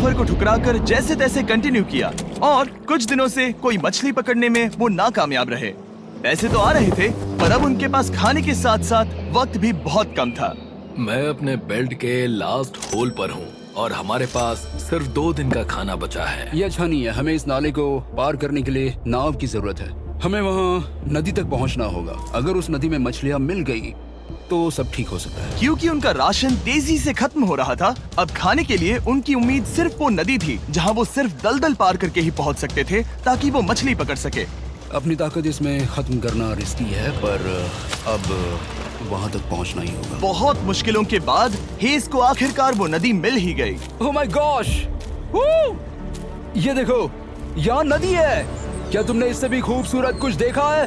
Offer को ठुकराकर जैसे तैसे कंटिन्यू किया और कुछ दिनों से कोई मछली पकड़ने में वो नाकामयाब रहे। पैसे तो आ रहे थे पर अब उनके पास खाने के साथ साथ वक्त भी बहुत कम था। मैं अपने बेल्ट के लास्ट होल पर हूँ और हमारे पास सिर्फ 2 दिन का खाना बचा है। ये अच्छा नहीं है। हमें इस नाले को पार करने के लिए नाव की जरूरत है। हमें वहाँ नदी तक पहुँचना होगा। अगर उस नदी में मछलियाँ मिल गई तो सब ठीक हो सकता है। क्योंकि उनका राशन तेजी से खत्म हो रहा था, अब खाने के लिए उनकी उम्मीद सिर्फ वो नदी थी जहाँ वो सिर्फ दलदल पार करके ही पहुँच सकते थे ताकि वो मछली पकड़ सके। अपनी ताकत इसमें खत्म करना रिस्की है पर अब वहाँ तक पहुँचना ही होगा। बहुत मुश्किलों के बाद हेज को आखिरकार वो नदी मिल ही गई। Oh my gosh! ये देखो, यहाँ नदी है। क्या तुमने इससे भी खूबसूरत कुछ देखा है?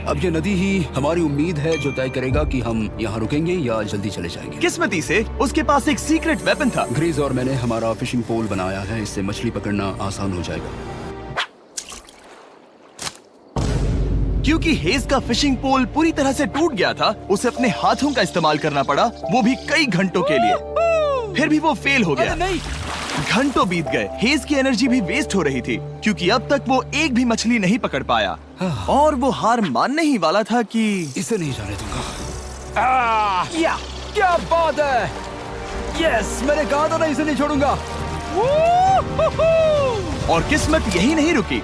अब ये नदी ही हमारी उम्मीद है जो तय करेगा कि हम यहाँ रुकेंगे या जल्दी चले जाएंगे। किस्मती से उसके पास एक सीक्रेट वेपन था। ग्रीज और मैंने हमारा फिशिंग पोल बनाया है, इससे मछली पकड़ना आसान हो जाएगा। क्योंकि हेज का फिशिंग पोल पूरी तरह से टूट गया था, उसे अपने हाथों का इस्तेमाल करना पड़ा, वो भी कई घंटों के लिए। फिर भी वो फेल हो गया। नहीं। घंटों बीत गए, हेज की एनर्जी भी वेस्ट हो रही थी क्योंकि अब तक वो एक भी मछली नहीं पकड़ पाया और वो हार मानने ही वाला था कि इसे नहीं जाने दूंगा। क्या बात है! यस, मैंने कहा था ना इसे नहीं छोड़ूंगा। और किस्मत यही नहीं रुकी।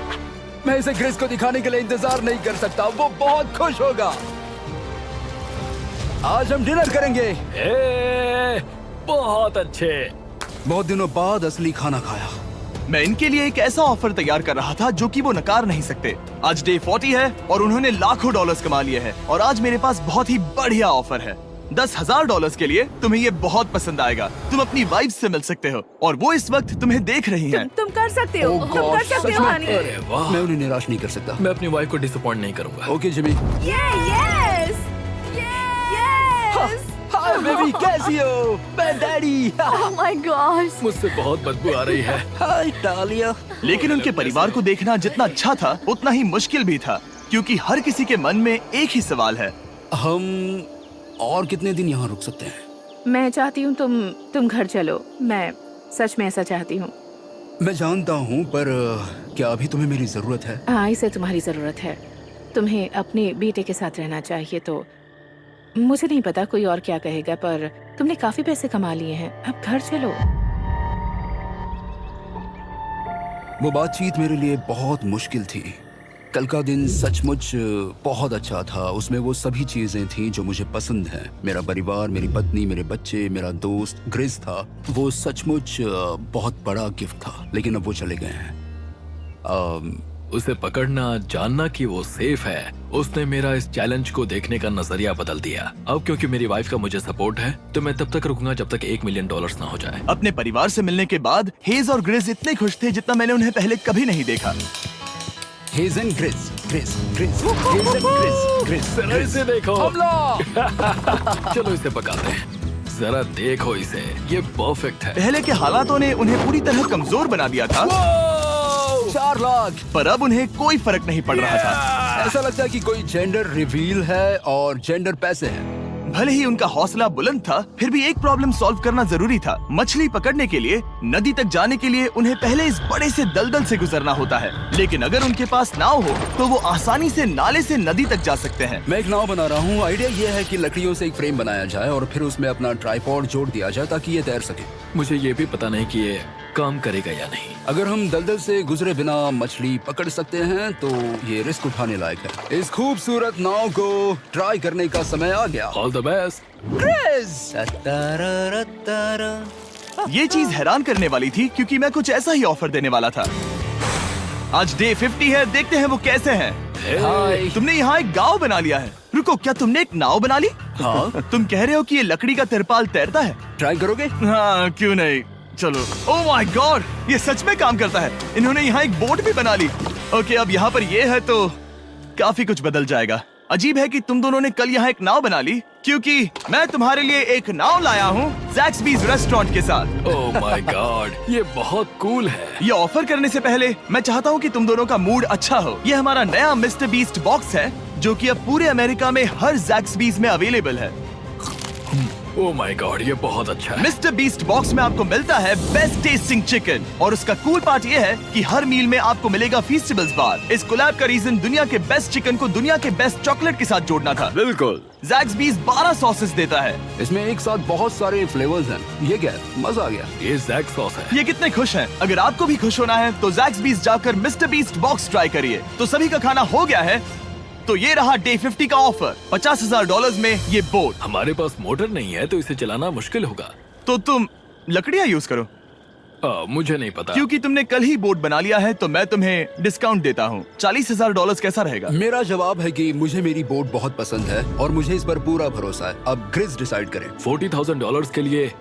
मैं इसे ग्रेस को दिखाने के लिए इंतजार नहीं कर सकता, वो बहुत खुश होगा। आज हम डिनर करेंगे। बहुत अच्छे। बहुत दिनों बाद असली खाना खाया। मैं इनके लिए एक ऐसा ऑफर तैयार कर रहा था जो कि वो नकार नहीं सकते। आज डे 40 है और उन्होंने लाखों डॉलर्स कमा लिए हैं और आज मेरे पास बहुत ही बढ़िया ऑफर है। $10,000 के लिए तुम्हें ये बहुत पसंद आएगा। तुम अपनी वाइफ से मिल सकते हो और वो इस वक्त तुम्हें देख रही हैं। तुम कर सकते हो। Oh तुम कर God, सकते सच हो में? हनी। अरे वाह, मैं उन्हें निराश नहीं कर सकता। मैं अपनी वाइफ को डिसअपॉइंट नहीं करूंगा। Okay Jimmy. Yes hi baby, कैसी हो? मैं डैडी। Oh my gosh. मुझसे बहुत बदबू आ रही है। हाय डालिया। लेकिन उनके परिवार को देखना जितना अच्छा था उतना ही मुश्किल भी था क्योंकि हर किसी के मन में एक ही सवाल है। हम और कितने दिन यहाँ रुक सकते हैं? मैं चाहती हूँ तुम घर चलो। मैं सच में ऐसा चाहती हूँ। मैं जानता हूँ पर क्या अभी तुम्हें मेरी जरूरत है? हाँ, इसे तुम्हारी जरूरत है। तुम्हें अपने बेटे के साथ रहना चाहिए। तो मुझे नहीं पता कोई और क्या कहेगा पर तुमने काफी पैसे कमा लिए हैं, अब घर चलो। वो बातचीत मेरे लिए बहुत मुश्किल थी। कल का दिन सचमुच बहुत अच्छा था। उसमें वो सभी चीजें थी जो मुझे पसंद हैं। मेरा परिवार, मेरी पत्नी, मेरे बच्चे, मेरा दोस्त ग्रिस था। वो सचमुच बहुत बड़ा गिफ्ट था। लेकिन अब वो चले गए हैं। उसे पकड़ना, जानना कि वो सेफ है, उसने मेरा इस चैलेंज को देखने का नजरिया बदल दिया। अब क्योंकि मेरी वाइफ का मुझे सपोर्ट है तो मैं तब तक रुकूंगा जब तक $1 मिलियन ना हो जाए। अपने परिवार से मिलने के बाद हेज और ग्रिस इतने खुश थे जितना मैंने उन्हें पहले कभी नहीं देखा। हेज एंड ग्रिस, ग्रिस, ग्रिस, हेज एंड ग्रिस, ग्रिस, जरा इसे देखो। हमला! चलो इसे पकाते हैं। जरा देखो इसे, ये परफेक्ट है। पहले के हालातों ने उन्हें पूरी तरह कमजोर बना दिया था 4 लाख। पर अब उन्हें कोई फर्क नहीं पड़ रहा था। ऐसा लगता है कि कोई जेंडर रिवील है और जेंडर पैसे हैं। भले ही उनका हौसला बुलंद था, फिर भी एक प्रॉब्लम सॉल्व करना जरूरी था। मछली पकड़ने के लिए नदी तक जाने के लिए उन्हें पहले इस बड़े से दलदल से गुजरना होता है। लेकिन अगर उनके पास नाव हो तो वो आसानी से नाले से नदी तक जा सकते हैं। मैं एक नाव बना रहा हूँ। आइडिया ये है कि लकड़ियों से एक फ्रेम बनाया जाए और फिर उसमें अपना ट्राइपॉड जोड़ दिया जाए ताकि ये तैर सके। मुझे ये भी पता नहीं कि ये काम करेगा या नहीं। अगर हम दलदल से गुजरे बिना मछली पकड़ सकते हैं तो ये रिस्क उठाने लायक है। इस खूबसूरत नाव को ट्राई करने का समय आ गया। All the best. ये चीज हैरान करने वाली थी क्योंकि मैं कुछ ऐसा ही ऑफर देने वाला था। आज डे 50 है, देखते हैं वो कैसे हैं। हाय। तुमने यहाँ एक गांव बना लिया है। रुको, क्या तुमने एक नाव बना ली? हाँ। तुम कह रहे हो कि ये लकड़ी का तिरपाल तैरता है? ट्राई करोगे? हाँ, क्यों नहीं, चलो। ओह माय गॉड, ये सच में काम करता है। इन्होंने यहाँ एक बोट भी बना ली। ओके, अब यहाँ पर ये है तो काफी कुछ बदल जाएगा। अजीब है कि तुम दोनों ने कल यहाँ एक नाव बना ली क्योंकि मैं तुम्हारे लिए एक नाव लाया हूँ ज़ैक्सबीज़ रेस्टोरेंट के साथ। ओह माय गॉड, ये बहुत कूल है। ये ऑफर करने से पहले मैं चाहता हूँ कि तुम दोनों का मूड अच्छा हो। ये हमारा नया मिस्टर बीस्ट बॉक्स है जो कि अब पूरे अमेरिका में हर ज़ैक्सबीज़ में अवेलेबल है। ओह माय गॉड, ये बहुत अच्छा है। मिस्टर बीस्ट बॉक्स में आपको मिलता है बेस्ट टेस्टिंग चिकन, और उसका कूल पार्ट ये है कि हर मील में आपको मिलेगा फीस्टेबल्स बार। इस कोलैब का रीजन दुनिया के बेस्ट चिकन को दुनिया के बेस्ट चॉकलेट के साथ जोड़ना था। बिल्कुल। ज़ैक्सबीज़ 12 सॉसेस देता है। इसमें एक साथ बहुत सारे फ्लेवर्स हैं। ये क्या है? मजा आ गया। ये जैक सॉस है। ये कितने खुश हैं। अगर आपको भी खुश होना है तो ज़ैक्सबीज़ जाकर मिस्टर बीस्ट बॉक्स ट्राई करिए। तो सभी का खाना हो गया है, तो ये रहा डे 50 का ऑफर। $50,000 में ये बोट। हमारे पास मोटर नहीं है तो इसे चलाना मुश्किल होगा। तो तुम लकड़ियाँ यूज करो। मुझे नहीं पता। क्योंकि तुमने कल ही बोट बना लिया है तो मैं तुम्हें डिस्काउंट देता हूँ। $40,000 कैसा रहेगा? मेरा जवाब है कि मुझे मेरी बोट बहुत पसंद है और मुझे इस पर पूरा भरोसा है। अब ग्रिज डिसाइड करें। $40,000 के लिए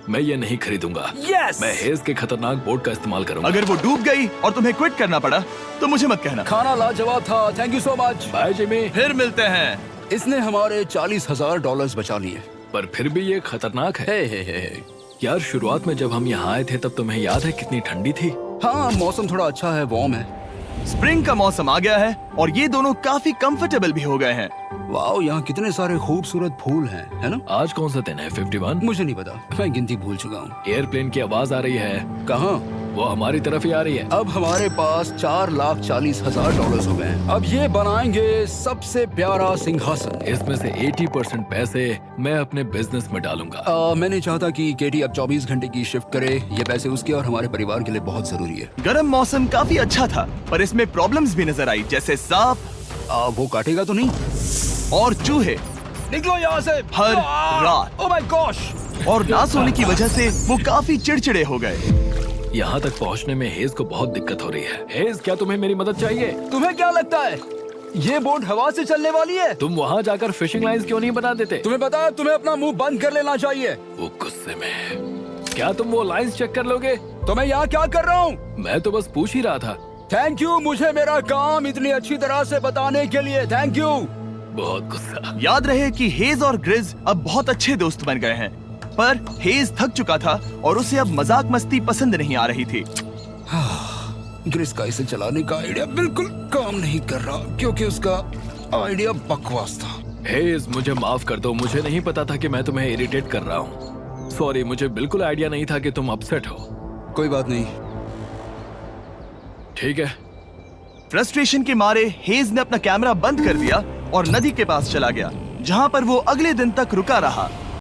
मैं ये नहीं खरीदूंगा। Yes! मैं हेज के खतरनाक बोट का इस्तेमाल करूंगा। अगर वो डूब गई और तुम्हें क्विट करना पड़ा तो मुझे मत कहना। खाना लाजवाब था। Thank you so much. Bye Jimmy. फिर मिलते हैं। इसने हमारे $40,000 बचा लिए। पर फिर भी ये खतरनाक है। हे। यार, शुरुआत में जब हम यहाँ आए थे तब तुम्हें याद है कितनी ठंडी थी? हाँ, मौसम थोड़ा अच्छा है, वार्म है। स्प्रिंग का मौसम आ गया है और ये दोनों काफी कंफर्टेबल भी हो गए हैं। वाओ, यहाँ कितने सारे खूबसूरत फूल हैं, है ना? आज कौन सा दिन है? 51? मुझे नहीं पता, मैं गिनती भूल चुका हूँ। एयरप्लेन की आवाज आ रही है। कहाँ? वो हमारी तरफ ही आ रही है। अब हमारे पास $4,40,000 हो गए हैं। अब ये बनाएंगे सबसे प्यारा सिंहासन। इसमें से 80% पैसे मैं अपने बिजनेस में डालूंगा। मैं नहीं चाहता कि केटी अब 24 घंटे की शिफ्ट करे। ये पैसे उसके और हमारे परिवार के लिए बहुत जरूरी है। गर्म मौसम काफी अच्छा था, पर इसमें प्रॉब्लम्स भी नजर आई, जैसे सांप वो काटेगा तो नहीं? और चूहे निकलो यहाँ से हर रात। Oh my gosh. और ना सोने की वजह से वो काफी चिड़चिड़े हो गए। यहाँ तक पहुँचने में हेज को बहुत दिक्कत हो रही है। हेज, क्या तुम्हें मेरी मदद चाहिए? तुम्हें क्या लगता है ये बोट हवा से चलने वाली है? तुम वहाँ जाकर फिशिंग लाइंस क्यों नहीं बना देते? तुम्हें पता है, तुम्हें अपना मुंह बंद कर लेना चाहिए। वो गुस्से में है। क्या तुम वो लाइंस चेक कर लोगे? तो मैं यहाँ क्या कर रहा हूँ? मैं तो बस पूछ ही रहा था। थैंक यू, मुझे मेरा काम इतनी अच्छी तरह से बताने के लिए। Thank you. बहुत गुस्सा। याद रहे कि हेज और ग्रिज अब बहुत अच्छे दोस्त बन गए हैं, पर हेज थक चुका था और उसे अब मजाक मस्ती पसंद नहीं आ रही थी। ग्रिस का इसे चलाने का आइडिया बिल्कुल काम नहीं कर रहा क्योंकि उसका आइडिया बकवास था। हेज, मुझे माफ कर दो। मुझे नहीं पता था कि मैं तुम्हें इरिटेट कर रहा हूँ। सॉरी, मुझे बिल्कुल आइडिया नहीं था कि तुम अपसेट हो। कोई बात नहीं। ठीक है। फ्रस्ट्रेशन के मारे हेज ने अपना कैमरा बंद कर दिया और नदी के पास चला गया, जहाँ पर वो अगले दिन तक रुका रहा।